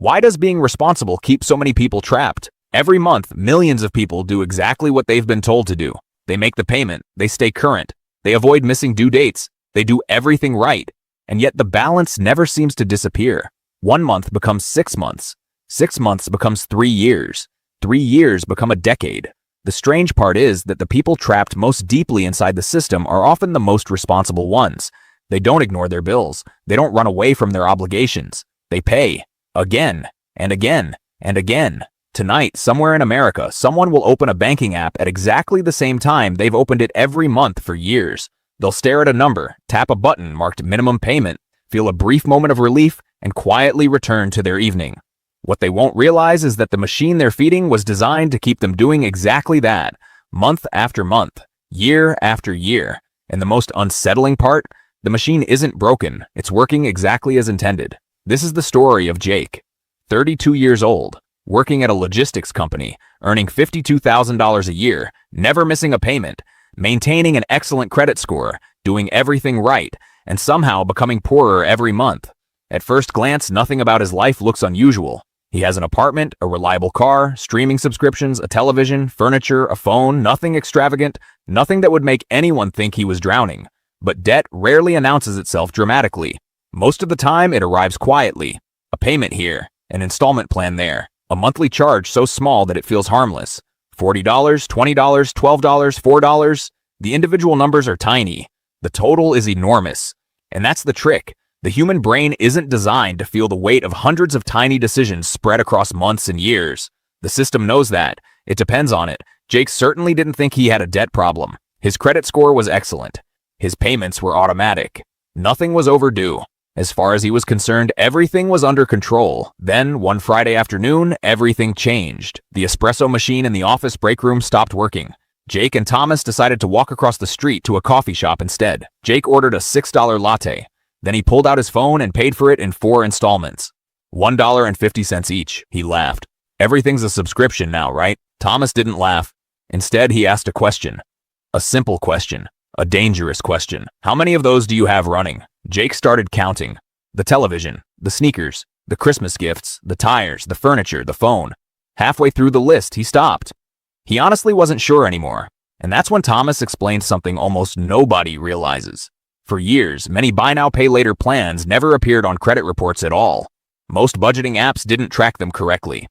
Why does being responsible keep so many people trapped? Every month, millions of people do exactly what they've been told to do. They make the payment, they stay current, they avoid missing due dates, they do everything right. And yet the balance never seems to disappear. 1 month becomes 6 months. 6 months becomes 3 years. 3 years become a decade. The strange part is that the people trapped most deeply inside the system are often the most responsible ones. They don't ignore their bills. They don't run away from their obligations. They pay. Again, and again, and again. Tonight, somewhere in America, someone will open a banking app at exactly the same time they've opened it every month for years. They'll stare at a number, tap a button marked minimum payment, feel a brief moment of relief, and quietly return to their evening. What they won't realize is that the machine they're feeding was designed to keep them doing exactly that, month after month, year after year. And the most unsettling part, the machine isn't broken, it's working exactly as intended. This is the story of Jake, 32 years old, working at a logistics company, earning $52,000 a year, never missing a payment, maintaining an excellent credit score, doing everything right, and somehow becoming poorer every month. At first glance, nothing about his life looks unusual. He has an apartment, a reliable car, streaming subscriptions, a television, furniture, a phone, nothing extravagant, nothing that would make anyone think he was drowning. But debt rarely announces itself dramatically. Most of the time, it arrives quietly. A payment here, an installment plan there, a monthly charge so small that it feels harmless. $40, $20, $12, $4. The individual numbers are tiny. The total is enormous. And that's the trick. The human brain isn't designed to feel the weight of hundreds of tiny decisions spread across months and years. The system knows that. It depends on it. Jake certainly didn't think he had a debt problem. His credit score was excellent. His payments were automatic. Nothing was overdue. As far as he was concerned, everything was under control. Then, one Friday afternoon, everything changed. The espresso machine in the office break room stopped working. Jake and Thomas decided to walk across the street to a coffee shop instead. Jake ordered a $6 latte. Then he pulled out his phone and paid for it in 4 installments. $1.50 each, he laughed. Everything's a subscription now, right? Thomas didn't laugh. Instead, he asked a question. A simple question. A dangerous question. How many of those do you have running? Jake started counting. The television, the sneakers, the Christmas gifts, the tires, the furniture, the phone. Halfway through the list, he stopped. He honestly wasn't sure anymore. And that's when Thomas explained something almost nobody realizes. For years, many buy now pay later plans never appeared on credit reports at all. Most budgeting apps didn't track them correctly.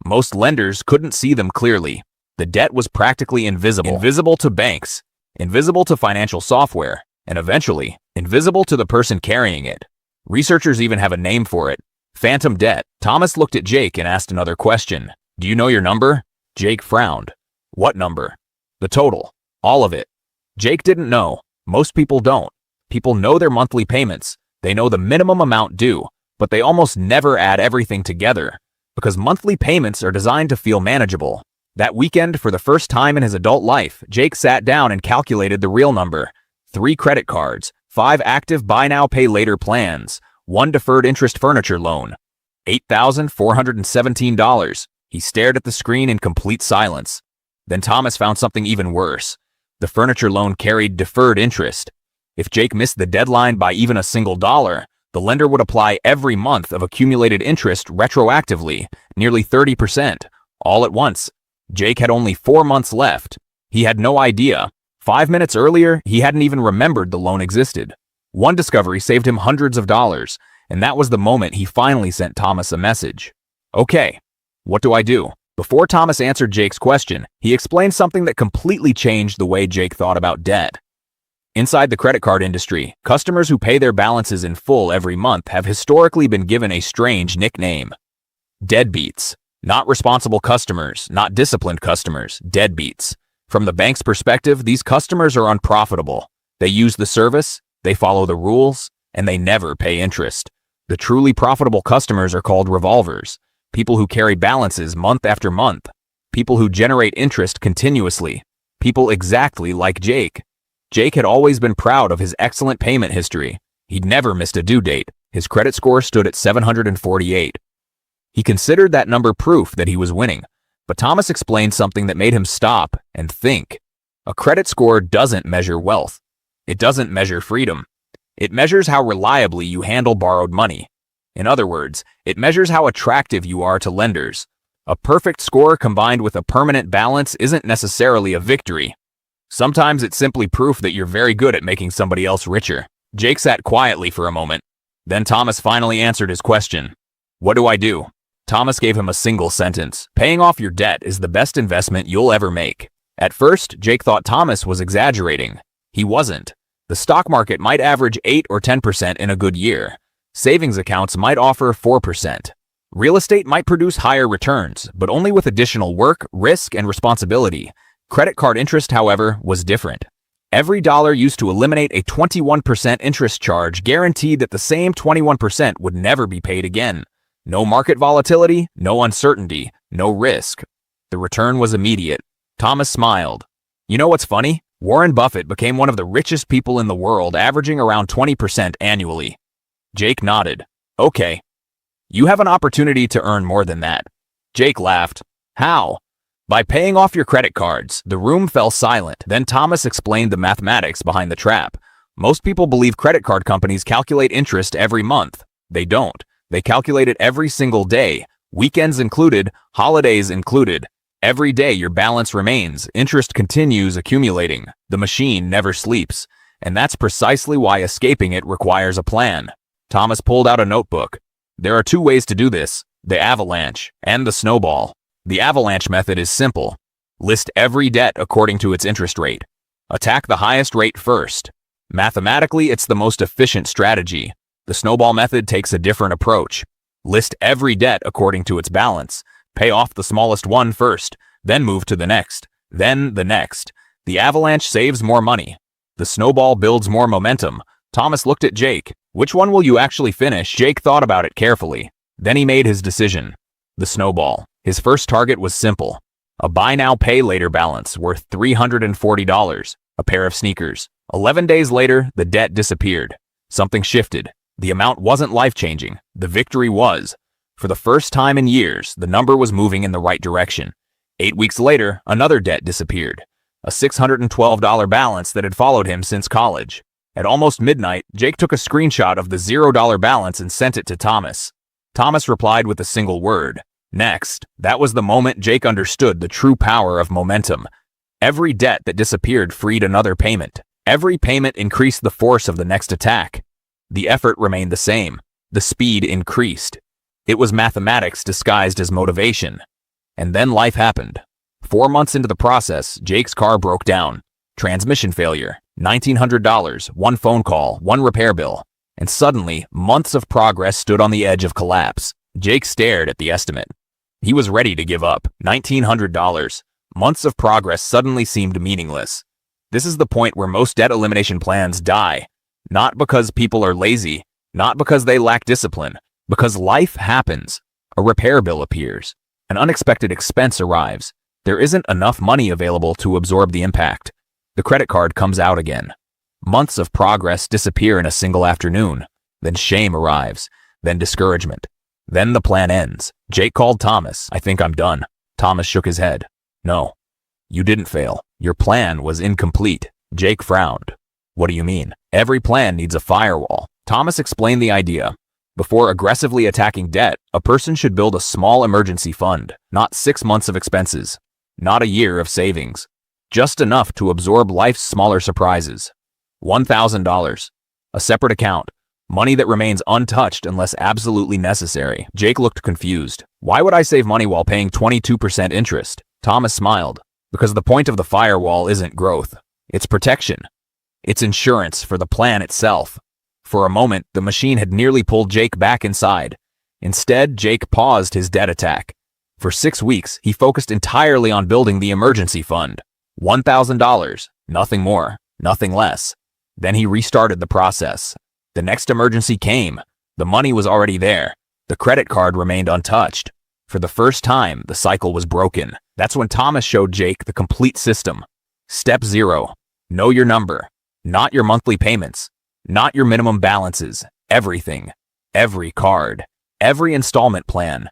Most lenders couldn't see them clearly. The debt was practically invisible. Invisible to banks, invisible to financial software, and eventually, invisible to the person carrying it. Researchers even have a name for it. Phantom debt. Thomas looked at Jake and asked another question. Do you know your number? Jake frowned. What number? The total. All of it. Jake didn't know. Most people don't. People know their monthly payments. They know the minimum amount due, but they almost never add everything together because monthly payments are designed to feel manageable. That weekend, for the first time in his adult life, Jake sat down and calculated the real number. 3 credit cards, 5 active buy now pay later plans, 1 deferred interest furniture loan. $8,417. He stared at the screen in complete silence. Then Thomas found something even worse. The furniture loan carried deferred interest. If Jake missed the deadline by even a single dollar, the lender would apply every month of accumulated interest retroactively, nearly 30%, all at once. Jake had only 4 months left. He had no idea. 5 minutes earlier, he hadn't even remembered the loan existed. One discovery saved him hundreds of dollars, and that was the moment he finally sent Thomas a message. Okay, what do I do? Before Thomas answered Jake's question, he explained something that completely changed the way Jake thought about debt. Inside the credit card industry, customers who pay their balances in full every month have historically been given a strange nickname. Deadbeats. Not responsible customers, not disciplined customers, deadbeats. From the bank's perspective, these customers are unprofitable. They use the service, they follow the rules, and they never pay interest. The truly profitable customers are called revolvers, people who carry balances month after month, people who generate interest continuously, people exactly like Jake. Jake had always been proud of his excellent payment history. He'd never missed a due date. His credit score stood at 748. He considered that number proof that he was winning, but Thomas explained something that made him stop and think. A credit score doesn't measure wealth. It doesn't measure freedom. It measures how reliably you handle borrowed money. In other words, it measures how attractive you are to lenders. A perfect score combined with a permanent balance isn't necessarily a victory. Sometimes it's simply proof that you're very good at making somebody else richer. Jake sat quietly for a moment. Then Thomas finally answered his question. What do I do? Thomas gave him a single sentence. Paying off your debt is the best investment you'll ever make. At first, Jake thought Thomas was exaggerating. He wasn't. The stock market might average 8 or 10% in a good year. Savings accounts might offer 4%. Real estate might produce higher returns, but only with additional work, risk, and responsibility. Credit card interest, however, was different. Every dollar used to eliminate a 21% interest charge guaranteed that the same 21% would never be paid again. No market volatility, no uncertainty, no risk. The return was immediate. Thomas smiled. You know what's funny? Warren Buffett became one of the richest people in the world, averaging around 20% annually. Jake nodded. Okay. You have an opportunity to earn more than that. Jake laughed. How? By paying off your credit cards. The room fell silent. Then Thomas explained the mathematics behind the trap. Most people believe credit card companies calculate interest every month. They don't. They calculate it every single day, weekends included, holidays included. Every day your balance remains, interest continues accumulating. The machine never sleeps. And that's precisely why escaping it requires a plan. Thomas pulled out a notebook. There are 2 ways to do this, the Avalanche and the Snowball. The Avalanche method is simple. List every debt according to its interest rate. Attack the highest rate first. Mathematically, it's the most efficient strategy. The Snowball method takes a different approach. List every debt according to its balance. Pay off the smallest one first, then move to the next, then the next. The Avalanche saves more money. The Snowball builds more momentum. Thomas looked at Jake. Which one will you actually finish? Jake thought about it carefully. Then he made his decision. The Snowball. His first target was simple. A buy now, pay later balance worth $340. A pair of sneakers. 11 days later, the debt disappeared. Something shifted. The amount wasn't life-changing. The victory was. For the first time in years, the number was moving in the right direction. 8 weeks later, another debt disappeared. A $612 balance that had followed him since college. At almost midnight, Jake took a screenshot of the $0 balance and sent it to Thomas. Thomas replied with a single word. Next. That was the moment Jake understood the true power of momentum. Every debt that disappeared freed another payment. Every payment increased the force of the next attack. The effort remained the same. The speed increased. It was mathematics disguised as motivation. And then life happened. 4 months into the process, Jake's car broke down. Transmission failure. $1,900, 1 phone call, 1 repair bill. And suddenly, months of progress stood on the edge of collapse. Jake stared at the estimate. He was ready to give up. $1,900. Months of progress suddenly seemed meaningless. This is the point where most debt elimination plans die. Not because people are lazy, not because they lack discipline, because life happens. A repair bill appears. An unexpected expense arrives. There isn't enough money available to absorb the impact. The credit card comes out again. Months of progress disappear in a single afternoon. Then shame arrives. Then discouragement. Then the plan ends. Jake called Thomas. I think I'm done. Thomas shook his head. No. You didn't fail. Your plan was incomplete. Jake frowned. What do you mean? Every plan needs a firewall. Thomas explained the idea. Before aggressively attacking debt, a person should build a small emergency fund, not 6 months of expenses, not a year of savings, just enough to absorb life's smaller surprises. $1,000. A separate account. Money that remains untouched unless absolutely necessary. Jake looked confused. Why would I save money while paying 22% interest? Thomas smiled. Because the point of the firewall isn't growth. It's protection. It's insurance for the plan itself. For a moment, the machine had nearly pulled Jake back inside. Instead, Jake paused his debt attack. For 6 weeks, he focused entirely on building the emergency fund. $1,000. Nothing more. Nothing less. Then he restarted the process. The next emergency came. The money was already there. The credit card remained untouched. For the first time, the cycle was broken. That's when Thomas showed Jake the complete system. Step 0. Know your number. Not your monthly payments. Not your minimum balances. Everything. Every card. Every installment plan.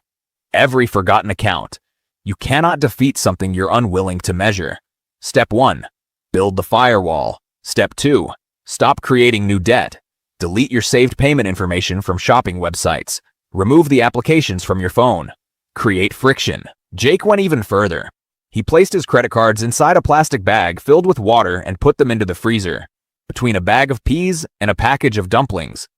Every forgotten account. You cannot defeat something you're unwilling to measure. Step 1. Build the firewall. Step 2. Stop creating new debt. Delete your saved payment information from shopping websites. Remove the applications from your phone. Create friction. Jake went even further. He placed his credit cards inside a plastic bag filled with water and put them into the freezer, between a bag of peas and a package of dumplings.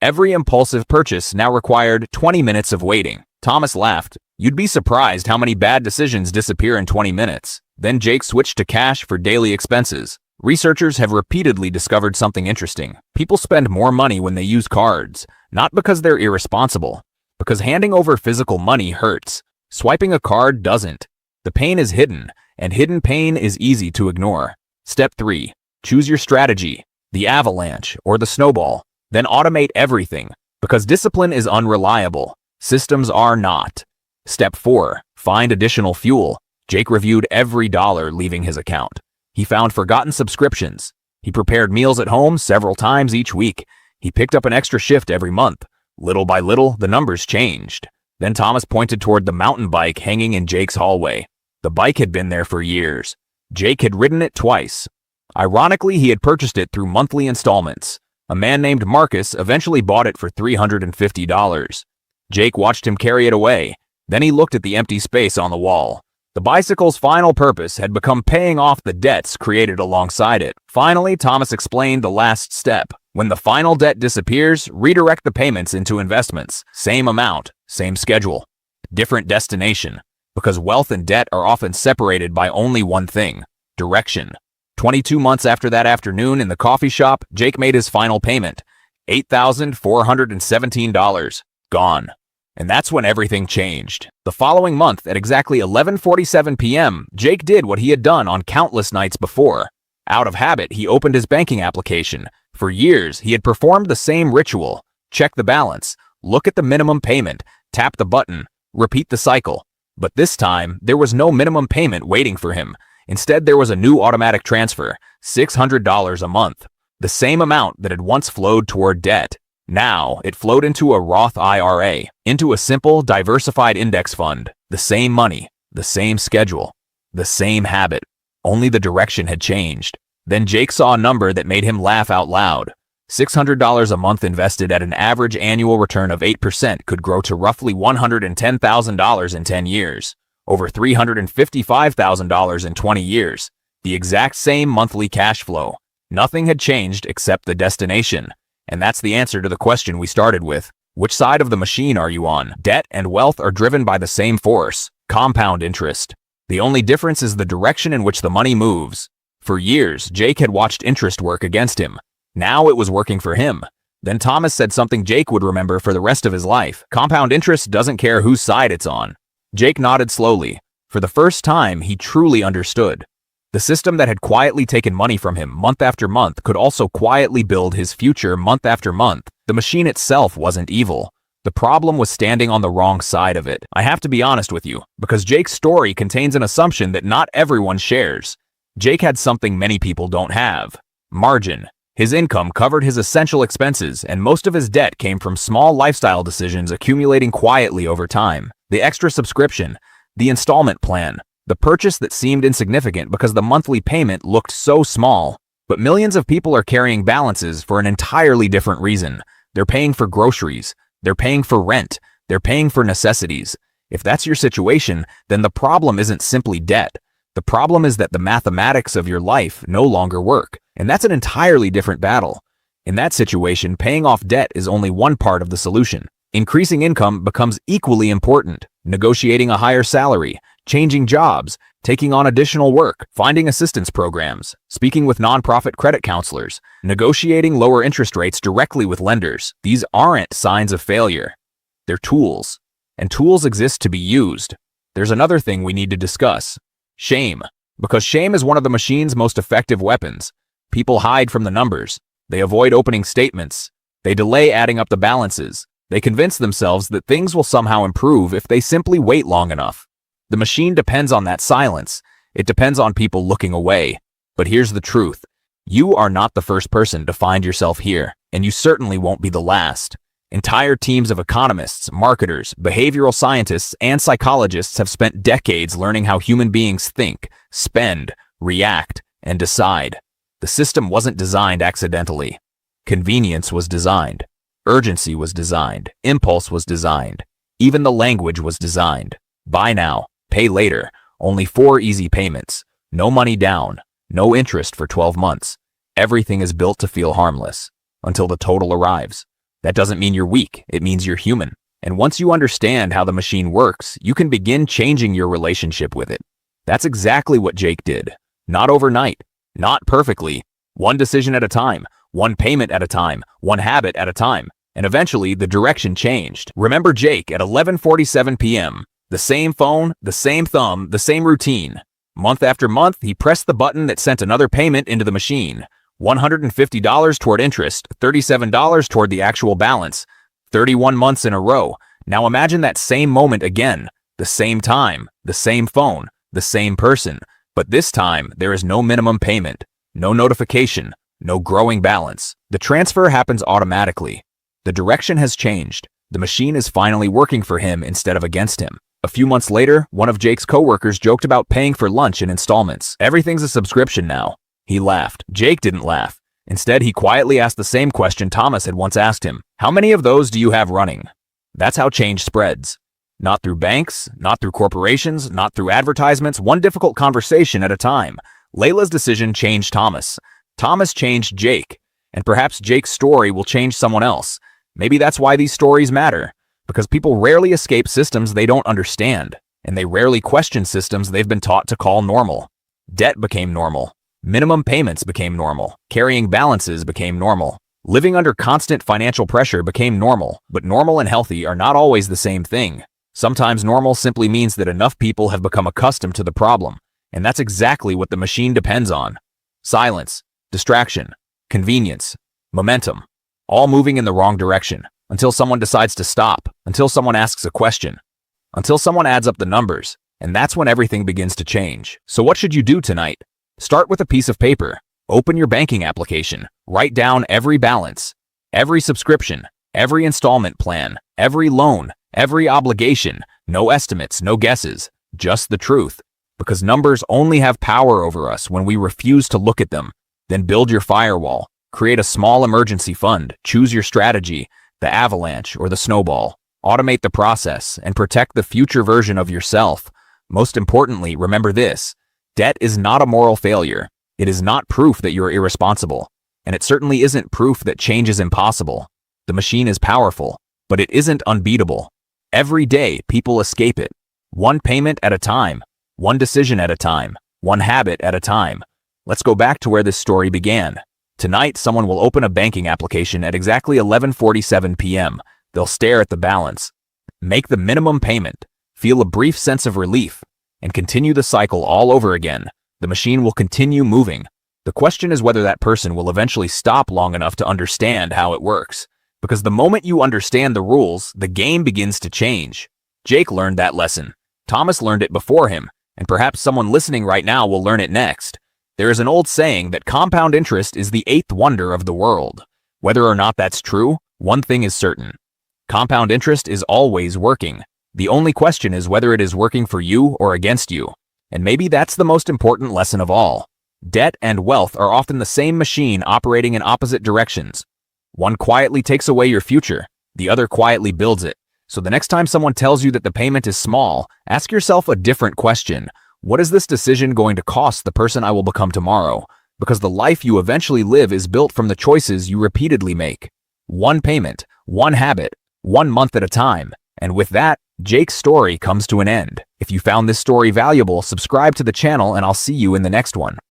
Every impulsive purchase now required 20 minutes of waiting. Thomas laughed. You'd be surprised how many bad decisions disappear in 20 minutes. Then Jake switched to cash for daily expenses. Researchers have repeatedly discovered something interesting. People spend more money when they use cards, not because they're irresponsible, because handing over physical money hurts. Swiping a card doesn't. The pain is hidden, and hidden pain is easy to ignore. Step 3. Choose your strategy, the Avalanche or the Snowball. Then automate everything, because discipline is unreliable. Systems are not. Step 4. Find additional fuel. Jake reviewed every dollar leaving his account. He found forgotten subscriptions. He prepared meals at home several times each week. He picked up an extra shift every month. Little by little, the numbers changed. Then Thomas pointed toward the mountain bike hanging in Jake's hallway. The bike had been there for years. Jake had ridden it twice. Ironically, he had purchased it through monthly installments. A man named Marcus eventually bought it for $350. Jake watched him carry it away. Then he looked at the empty space on the wall. The bicycle's final purpose had become paying off the debts created alongside it. Finally, Thomas explained the last step. When the final debt disappears, redirect the payments into investments. Same amount, same schedule, different destination. Because wealth and debt are often separated by only one thing: direction. 22 months after that afternoon in the coffee shop, Jake made his final payment. $8,417. Gone. And that's when everything changed. The following month, at exactly 11:47 p.m., Jake did what he had done on countless nights before. Out of habit, he opened his banking application. For years, he had performed the same ritual. Check the balance, look at the minimum payment, tap the button, repeat the cycle. But this time, there was no minimum payment waiting for him. Instead, there was a new automatic transfer, $600 a month. The same amount that had once flowed toward debt. Now, it flowed into a Roth IRA, into a simple, diversified index fund. The same money, the same schedule, the same habit. Only the direction had changed. Then Jake saw a number that made him laugh out loud. $600 a month invested at an average annual return of 8% could grow to roughly $110,000 in 10 years. Over $355,000 in 20 years. The exact same monthly cash flow. Nothing had changed except the destination. And that's the answer to the question we started with. Which side of the machine are you on? Debt and wealth are driven by the same force: compound interest. The only difference is the direction in which the money moves. For years, Jake had watched interest work against him. Now it was working for him. Then Thomas said something Jake would remember for the rest of his life. Compound interest doesn't care whose side it's on. Jake nodded slowly. For the first time, he truly understood. The system that had quietly taken money from him month after month could also quietly build his future month after month. The machine itself wasn't evil. The problem was standing on the wrong side of it. I have to be honest with you, because Jake's story contains an assumption that not everyone shares. Jake had something many people don't have: margin. His income covered his essential expenses, and most of his debt came from small lifestyle decisions accumulating quietly over time. The extra subscription, the installment plan, the purchase that seemed insignificant because the monthly payment looked so small. But millions of people are carrying balances for an entirely different reason. They're paying for groceries, they're paying for rent, they're paying for necessities. If that's your situation, then the problem isn't simply debt. The problem is that the mathematics of your life no longer work, and that's an entirely different battle. In that situation, paying off debt is only one part of the solution. Increasing income becomes equally important. Negotiating a higher salary, changing jobs, taking on additional work, finding assistance programs, speaking with nonprofit credit counselors, negotiating lower interest rates directly with lenders. These aren't signs of failure. They're tools, and tools exist to be used. There's another thing we need to discuss: shame. Because shame is one of the machine's most effective weapons. People hide from the numbers. They avoid opening statements. They delay adding up the balances. They convince themselves that things will somehow improve if they simply wait long enough. The machine depends on that silence. It depends on people looking away. But here's the truth. You are not the first person to find yourself here, and you certainly won't be the last. Entire teams of economists, marketers, behavioral scientists, and psychologists have spent decades learning how human beings think, spend, react, and decide. The system wasn't designed accidentally. Convenience was designed. Urgency was designed. Impulse was designed. Even the language was designed. Buy now, pay later. Only 4 easy payments. No money down. No interest for 12 months. Everything is built to feel harmless until the total arrives. That doesn't mean you're weak. It means you're human. And once you understand how the machine works, you can begin changing your relationship with it. That's exactly what Jake did. Not overnight. Not perfectly. One decision at a time. One payment at a time. One habit at a time. And eventually, the direction changed. Remember Jake at 11:47 p.m. The same phone, the same thumb, the same routine. Month after month, he pressed the button that sent another payment into the machine. $150 toward interest, $37 toward the actual balance. 31 months in a row. Now imagine that same moment again. The same time, the same phone, the same person. But this time, there is no minimum payment, no notification, no growing balance. The transfer happens automatically. The direction has changed. The machine is finally working for him instead of against him. A few months later, one of Jake's coworkers joked about paying for lunch in installments. Everything's a subscription now. He laughed. Jake didn't laugh. Instead, he quietly asked the same question Thomas had once asked him. How many of those do you have running? That's how change spreads. Not through banks, not through corporations, not through advertisements, one difficult conversation at a time. Layla's decision changed Thomas. Thomas changed Jake. And perhaps Jake's story will change someone else. Maybe that's why these stories matter. Because people rarely escape systems they don't understand. And they rarely question systems they've been taught to call normal. Debt became normal. Minimum payments became normal. Carrying balances became normal. Living under constant financial pressure became normal. But normal and healthy are not always the same thing. Sometimes normal simply means that enough people have become accustomed to the problem. And that's exactly what the machine depends on. Silence, distraction, convenience, momentum. All moving in the wrong direction. Until someone decides to stop. Until someone asks a question. Until someone adds up the numbers. And that's when everything begins to change. So what should you do tonight? Start with a piece of paper. Open your banking application. Write down every balance, every subscription, every installment plan, every loan, every obligation. No estimates, no guesses, just the truth. Because numbers only have power over us when we refuse to look at them. Then build your firewall. Create a small emergency fund. Choose your strategy, the Avalanche or the Snowball. Automate the process and protect the future version of yourself. Most importantly, remember this. Debt is not a moral failure. It is not proof that you're irresponsible. And it certainly isn't proof that change is impossible. The machine is powerful, but it isn't unbeatable. Every day, people escape it. One payment at a time. One decision at a time. One habit at a time. Let's go back to where this story began. Tonight, someone will open a banking application at exactly 11:47 p.m. They'll stare at the balance. Make the minimum payment. Feel a brief sense of relief. And continue the cycle all over again. The machine will continue moving. The question is whether that person will eventually stop long enough to understand how it works. Because the moment you understand the rules, the game begins to change. Jake learned that lesson. Thomas learned it before him, and perhaps someone listening right now will learn it next. There is an old saying that compound interest is the 8th wonder of the world. Whether or not that's true, one thing is certain. Compound interest is always working. The only question is whether it is working for you or against you. And maybe that's the most important lesson of all. Debt and wealth are often the same machine operating in opposite directions. One quietly takes away your future, the other quietly builds it. So the next time someone tells you that the payment is small, ask yourself a different question. What is this decision going to cost the person I will become tomorrow? Because the life you eventually live is built from the choices you repeatedly make. One payment, one habit, 1 month at a time. And with that, Jake's story comes to an end. If you found this story valuable, subscribe to the channel and I'll see you in the next one.